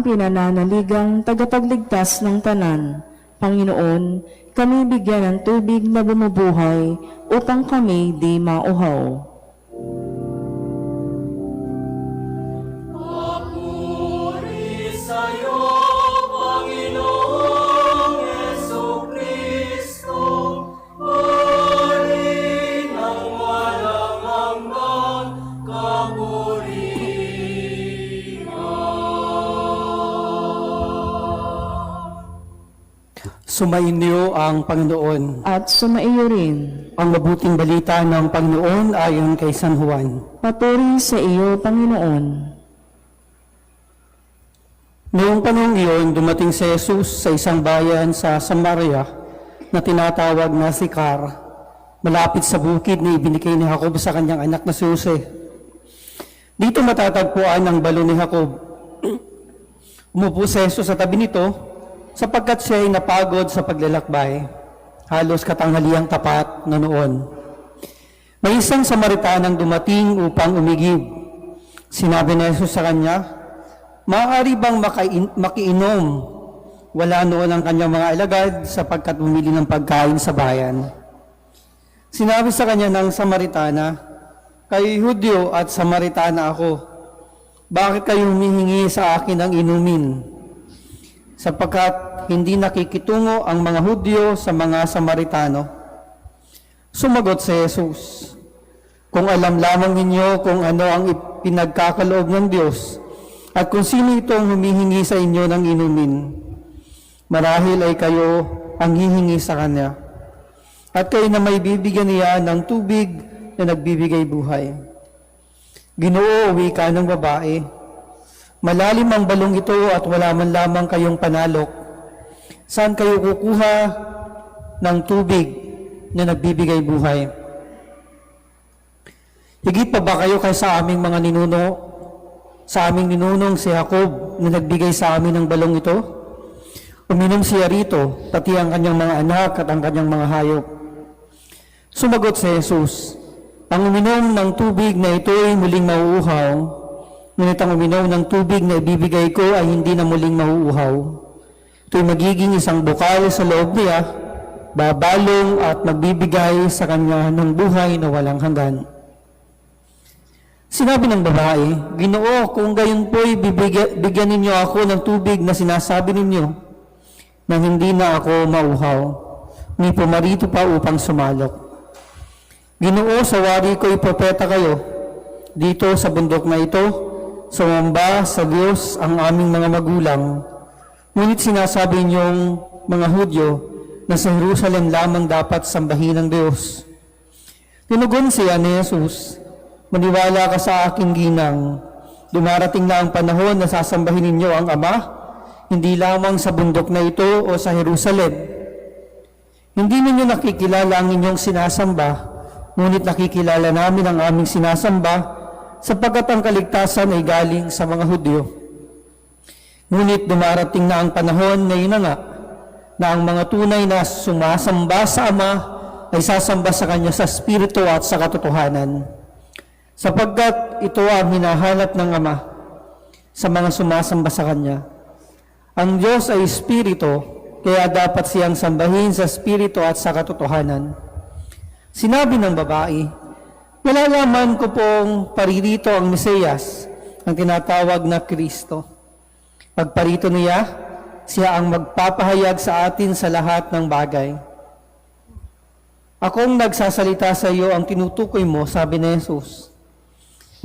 pinananaligang tagapagligtas ng tanan. Panginoon, kami bigyan ng tubig na bumubuhay upang kami di mauhaw. Papuri sa'yo, Panginoong Jesucristo, hari ng walang hanggan, kapurihan. Sumainyo ang Panginoon. At sumaiyo rin. Ang mabuting balita ng Panginoon ayon kay San Juan. Papuri sa iyo, Panginoon. Noong panahon iyon, dumating si Jesus sa isang bayan sa Samaria na tinatawag na Sicar, malapit sa bukid na ibinigay ni Jacob sa kanyang anak na si Jose. Dito matatagpuan ang balon ni Jacob. Umupo si Jesus sa tabi nito sapagkat siya ay napagod sa paglalakbay. Halos katanghaliang tapat na noon. May isang Samaritanang dumating upang umigib. Sinabi ni Jesus sa kanya, "Maaari bang makiinom?" Wala noon ang kanyang mga alagad sapagkat bumili ng pagkain sa bayan. Sinabi sa kanya ng Samaritana, "Kayo'y Hudyo at Samaritana ako. Bakit kayo humihingi sa akin ng inumin?" Sapagkat hindi nakikitungo ang mga Hudyo sa mga Samaritano. Sumagot si Jesus, "Kung alam lamang ninyo kung ano ang pinagkakaloob ng Diyos at kung sino itong humihingi sa inyo ng inumin, marahil ay kayo ang hihingi sa Kanya. At kayo na may bibigyan niya ng tubig na nagbibigay buhay." "Ginoo," wika ng babae, "malalim ang balong ito at wala man lamang kayong panalok. Saan kayo kukuha ng tubig na nagbibigay buhay? Higit pa ba kayo kaysa aming mga ninuno? Sa aming ninunong si Jacob na nagbigay sa amin ng balong ito? Uminom siya rito, pati ang kanyang mga anak at ang kanyang mga hayop." Sumagot si Jesus, "Ang uminom ng tubig na ito ay muling mauuhaw, ngunit ang uminom ng tubig na ibibigay ko ay hindi na muling mauuhaw. Ito'y magiging isang bukal sa loob niya, babalong at magbibigay sa kanya ng buhay na walang hanggan." Sinabi ng babae, "Ginoo, kung gayon po'y bigyan ninyo ako ng tubig na sinasabi ninyo, nang hindi na ako mauhaw, ni pumarito pa upang sumalok. Ginoo, sa wari ko'y propeta kayo, dito sa bundok na ito, sumamba sa Diyos ang aming mga magulang. Ngunit sinasabi niyong mga Hudyo na sa Jerusalem lamang dapat sambahin ng Diyos." Tinugon siya ni Jesus, "Maniwala ka sa aking ginang, dumarating na ang panahon na sasambahin ninyo ang Ama, hindi lamang sa bundok na ito o sa Jerusalem. Hindi ninyo nakikilala ang inyong sinasamba, ngunit nakikilala namin ang aming sinasamba, sapagkat ang kaligtasan ay galing sa mga Hudyo. Ngunit dumarating na ang panahon na yun na nga, na ang mga tunay na sumasamba sa Ama ay sasamba sa Kanya sa Espiritu at sa katotohanan. Sapagkat ito ang hinahanap ng Ama sa mga sumasamba sa Kanya. Ang Diyos ay Espiritu, kaya dapat siyang sambahin sa Espiritu at sa katotohanan." Sinabi ng babae, "Nalalaman ko pong paririto ang Mesiyas, ang tinatawag na Kristo. Pagparito niya, siya ang magpapahayag sa atin sa lahat ng bagay." "Akong nagsasalita sa iyo ang tinutukoy mo," sabi ni Jesus.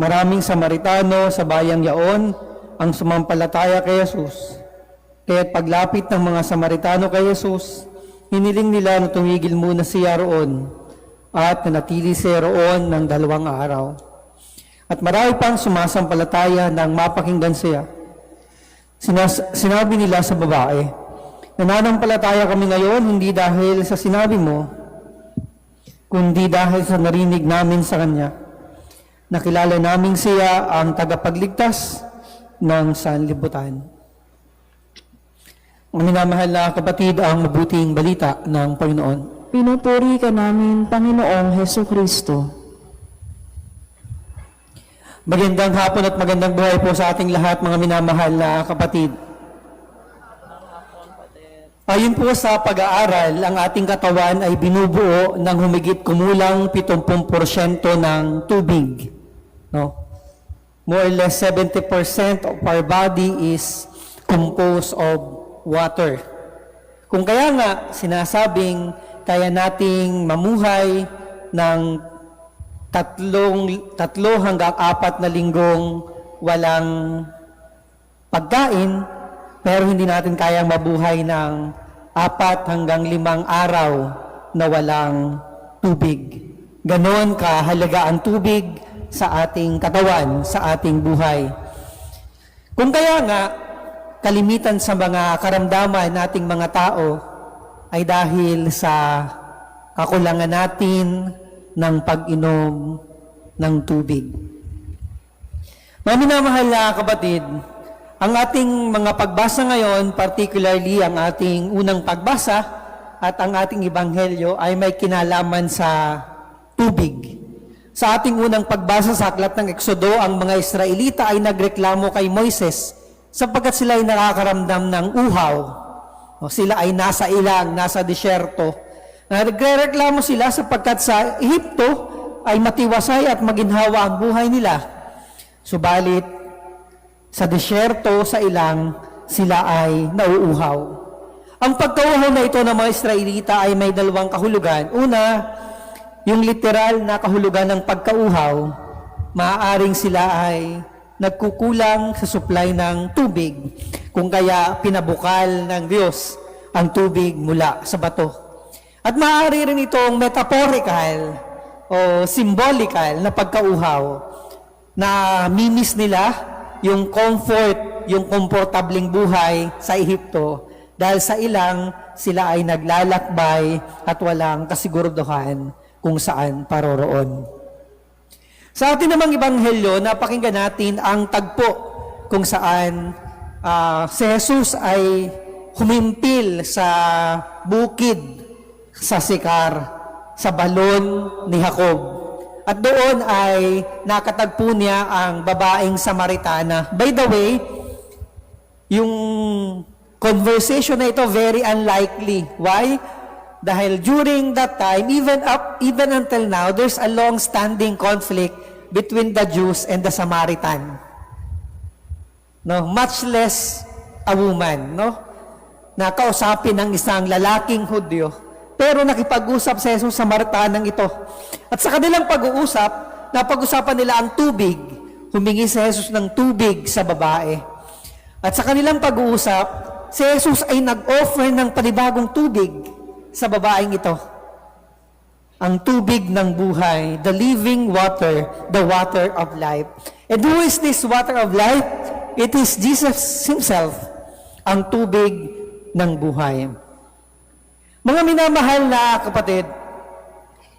Maraming Samaritano sa bayang yaon ang sumampalataya kay Jesus. Kaya't paglapit ng mga Samaritano kay Jesus, hiniling nila na tumigil muna siya roon at nanatili siya roon ng 2 araw. At marami pang sumasampalataya nang mapakinggan siya. Sinabi nila sa babae, "Nananampalataya kami ngayon hindi dahil sa sinabi mo, kundi dahil sa narinig namin sa Kanya. Nakilala namin siya ang tagapagligtas ng sanlibutan." Ang minamahal na kapatid, ang mabuting balita ng Panginoon. Pinupuri ka namin, Panginoong Hesukristo. Magandang hapon at magandang buhay po sa ating lahat, mga minamahal na kapatid. Ayon po sa pag-aaral, ang ating katawan ay binubuo ng humigit kumulang 70% ng tubig. No? More or less 70% of our body is composed of water. Kung kaya nga sinasabing kaya nating mamuhay ng 3 hanggang 4 na linggong walang pagkain, pero hindi natin kayang mabuhay ng 4 hanggang 5 araw na walang tubig. Ganon kahalaga ang tubig sa ating katawan, sa ating buhay. Kung kaya nga, kalimitan sa mga karamdaman nating mga tao ay dahil sa kakulangan natin ng pag-inom ng tubig. Mga minamahal na kapatid, ang ating mga pagbasa ngayon, particularly ang ating unang pagbasa at ang ating ebanghelyo ay may kinalaman sa tubig. Sa ating unang pagbasa sa aklat ng Eksodo, ang mga Israelita ay nagreklamo kay Moises sapagkat sila ay nakakaramdam ng uhaw. O sila ay nasa ilang, nasa disyerto. Nagreklamo sila sapagkat sa Ehipto ay matiwasay at maginhawa ang buhay nila. Subalit, sa disyerto, sa ilang, sila ay nauuhaw. Ang pagkauhaw na ito ng mga Israelita ay may 2 kahulugan. Una, yung literal na kahulugan ng pagkauhaw, maaaring sila ay nagkukulang sa supply ng tubig, kung kaya pinabukal ng Diyos ang tubig mula sa bato. At maaari rin itong metaphorical o symbolical na pagkauhaw na minis nila yung comfort, yung komportabling buhay sa Ehipto dahil sa ilang sila ay naglalakbay at walang kasiguraduhan kung saan paroroon. Sa atin namang ebanghelyo, napakinggan natin ang tagpo kung saan si Jesus ay humimpil sa bukid sa Sikar, sa balon ni Jacob. At doon ay nakatagpo niya ang babaeng Samaritana. By the way, yung conversation na ito very unlikely. Why? Dahil during that time, even until now, there's a long-standing conflict between the Jews and the Samaritan. No, much less a woman, no? Nakausapin ng isang lalaking Hudyo. Pero nakipag-usap si Jesus sa Samaritanang ito. At sa kanilang pag-uusap, napag-usapan nila ang tubig. Humingi si Jesus ng tubig sa babae. At sa kanilang pag-uusap, si Jesus ay nag-offer ng panibagong tubig sa babaeng ito. Ang tubig ng buhay, the living water, the water of life. And who is this water of life? It is Jesus Himself, ang tubig ng buhay. Mga minamahal na kapatid,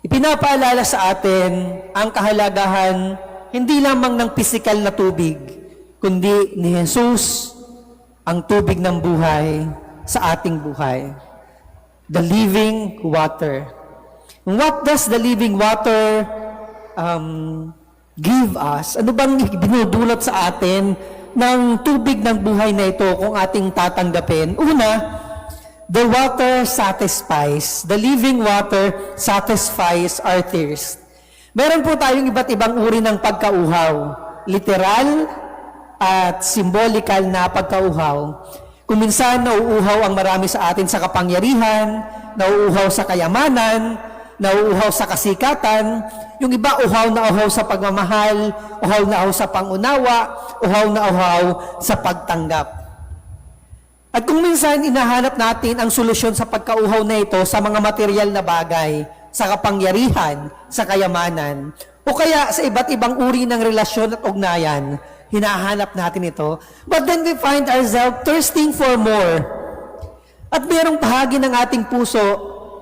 ipinapaalala sa atin ang kahalagahan hindi lamang ng pisikal na tubig, kundi ni Jesus, ang tubig ng buhay sa ating buhay. The living water. What does the living water give us? Ano bang binudulot sa atin ng tubig ng buhay na ito kung ating tatanggapin? Una, the water satisfies. The living water satisfies our thirst. Meron po tayong iba't ibang uri ng pagkauhaw. Literal at symbolical na pagkauhaw. Kung minsan nauuhaw ang marami sa atin sa kapangyarihan, nauuhaw sa kayamanan, nauuhaw sa kasikatan, yung iba uhaw na uhaw sa pagmamahal, uhaw na uhaw sa pangunawa, uhaw na uhaw sa pagtanggap. At kung minsan inahanap natin ang solusyon sa pagkauhaw na ito sa mga material na bagay, sa kapangyarihan, sa kayamanan, o kaya sa iba't ibang uri ng relasyon at ugnayan, hinahanap natin ito. But then we find ourselves thirsting for more. At mayroong bahagi ng ating puso,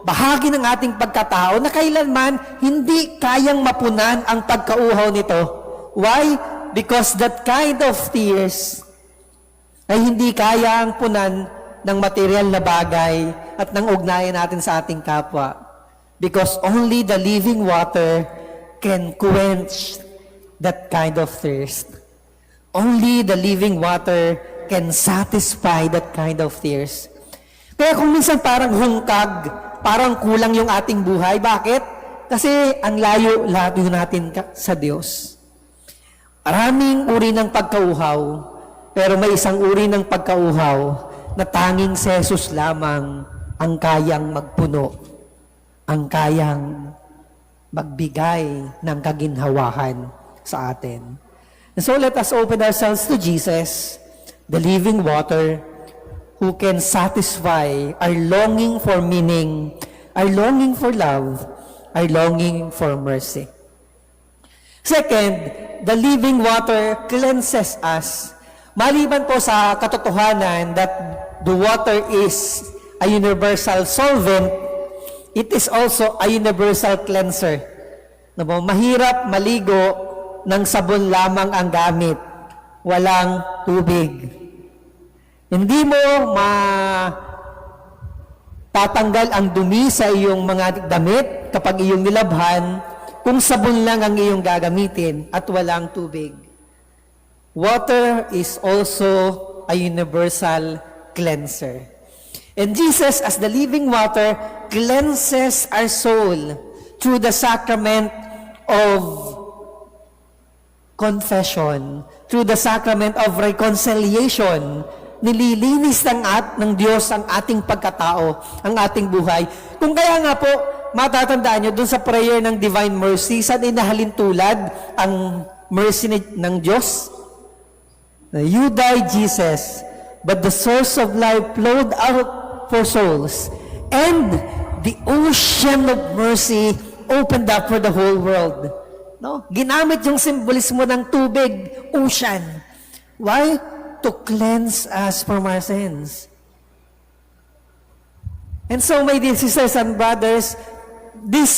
bahagi ng ating pagkatao na kailanman hindi kayang mapunan ang pagkauhaw nito. Why? Because that kind of tears ay hindi kayang punan ng material na bagay at ng ugnayan natin sa ating kapwa. Because only the living water can quench that kind of thirst. Only the living water can satisfy that kind of thirst. Kaya kung minsan parang hungkag, parang kulang yung ating buhay, bakit? Kasi ang layo-layo natin sa Diyos. Maraming uri ng pagkauhaw, pero may isang uri ng pagkauhaw na tanging si Jesus lamang ang kayang magpuno, ang kayang magbigay ng kaginhawahan sa atin. And so let us open ourselves to Jesus, the living water, who can satisfy our longing for meaning, our longing for love, our longing for mercy. Second, the living water cleanses us. Maliban po sa katotohanan that the water is a universal solvent, it is also a universal cleanser. Mahirap maligo ng sabon lamang ang gamit, walang tubig. Hindi mo tatanggal ang dumi sa iyong mga damit kapag iyong nilabhan kung sabon lang ang iyong gagamitin at walang tubig. Water is also a universal cleanser. And Jesus, as the living water, cleanses our soul through the sacrament of confession, through the sacrament of reconciliation. Nililinis ng Diyos ang ating pagkatao, ang ating buhay. Kung kaya nga po, matatandaan nyo dun sa prayer ng Divine Mercy, saan inahalin tulad ang mercy ng Diyos? You died, Jesus, but the source of life flowed out for souls, and the ocean of mercy opened up for the whole world. No? Ginamit yung simbolismo ng tubig, ocean. Why? To cleanse us from our sins. And so, my dear sisters and brothers, this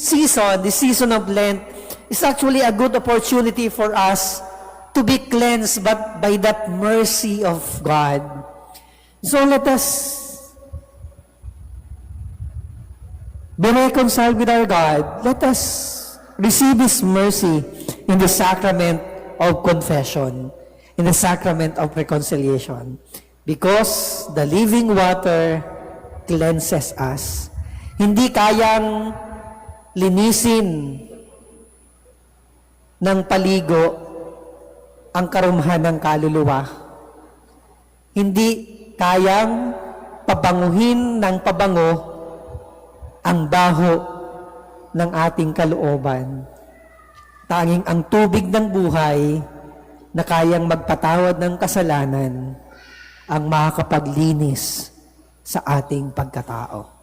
season of Lent, is actually a good opportunity for us to be cleansed but by that mercy of God. So let us be reconciled with our God. Let us receive His mercy in the sacrament of confession, in the sacrament of reconciliation. Because the living water cleanses us. Hindi kayang linisin ng paligo ang karumhan ng kaluluwa. Hindi kayang pabanguhin ng pabango ang baho ng ating kalooban. Tanging ang tubig ng buhay na kayang magpatawad ng kasalanan ang makakapaglinis sa ating pagkatao.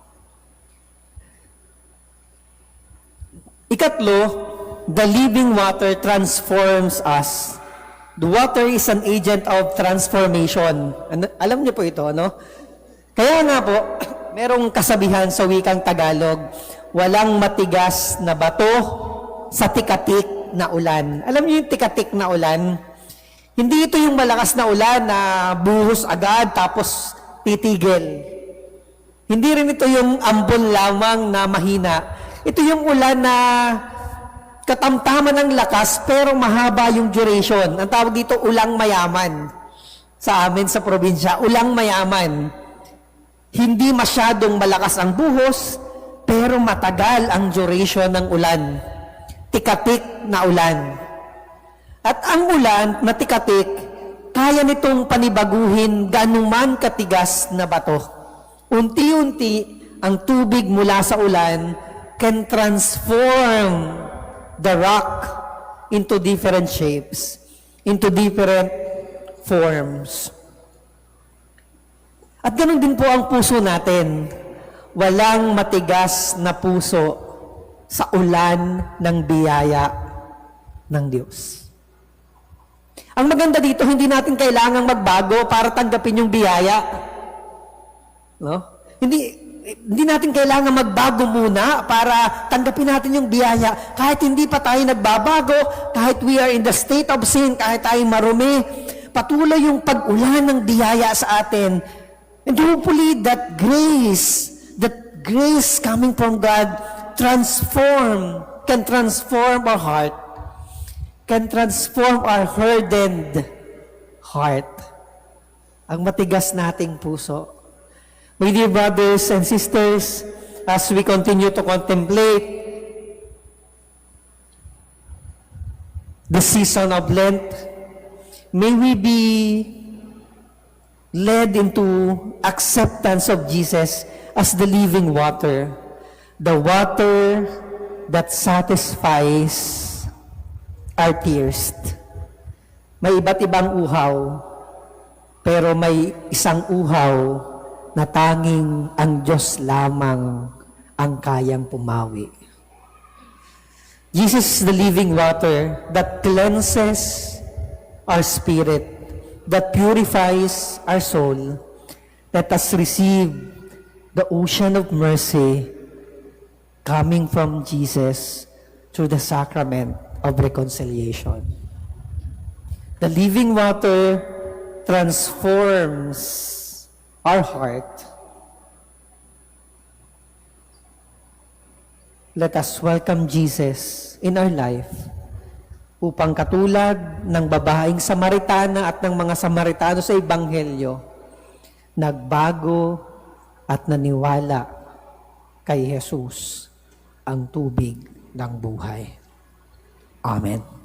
Ikatlo, the living water transforms us. The water is an agent of transformation. Alam niyo po ito, no? Kaya nga po, merong kasabihan sa wikang Tagalog, walang matigas na bato sa tikatik na ulan. Alam niyo yung tikatik na ulan? Hindi ito yung malakas na ulan na buhos agad tapos titigil. Hindi rin ito yung ambon lamang na mahina. Ito yung ulan na katamtaman ng lakas pero mahaba yung duration. Ang tawag dito, ulang mayaman. Sa amin sa probinsya, ulang mayaman. Hindi masyadong malakas ang buhos, pero matagal ang duration ng ulan. Tikatik na ulan. At ang ulan na tikatik, kaya nitong panibaguhin ganuman katigas na bato. Unti-unti, ang tubig mula sa ulan can transform the rock into different shapes, into different forms. At ganun din po ang puso natin. Walang matigas na puso sa ulan ng biyaya ng Diyos. Ang maganda dito, hindi natin kailangang magbago para tanggapin yung biyaya. No? Hindi natin kailangan magbago muna para tanggapin natin yung biyaya. Kahit hindi pa tayo nagbabago, kahit we are in the state of sin, kahit tayo marumi, patuloy yung pag-ulan ng biyaya sa atin. And hopefully that grace coming from God can transform our heart, can transform our hardened heart, ang matigas nating puso. My dear brothers and sisters, as we continue to contemplate the season of Lent, may we be led into acceptance of Jesus as the living water, the water that satisfies our thirst. May iba't ibang uhaw, pero may isang uhaw na tanging ang Diyos lamang ang kayang pumawi. Jesus is the living water that cleanses our spirit, that purifies our soul. Let us receive the ocean of mercy coming from Jesus through the sacrament of reconciliation. The living water transforms our heart. Let us welcome Jesus in our life upang katulad ng babaeng Samaritana at ng mga Samaritano sa Ebanghelyo, nagbago at naniwala kay Jesus ang tubig ng buhay. Amen.